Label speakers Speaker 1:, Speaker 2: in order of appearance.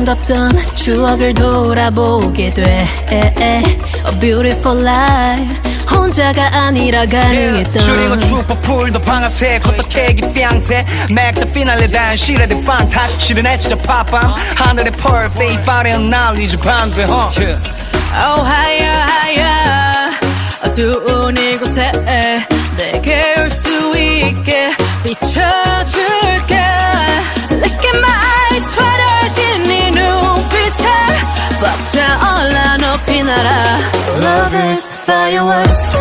Speaker 1: 아름답던 추억을 돌아보게 돼. A beautiful life 혼자가 아니라 가능했던
Speaker 2: 줄이고 축복풀도 방아색 호떡케이크 뿅새 맥더 피날레 단실에 대 판타지 실은해 진짜 팝밤 하늘의 perfect 파래한 날리지 밤새
Speaker 1: Oh higher higher 어두운 이곳에 내게 올 수 있게 비춰줄게 Look at my eyes 화려해진 네 눈빛에 벅차 올라 높이 날아 Love is fireworks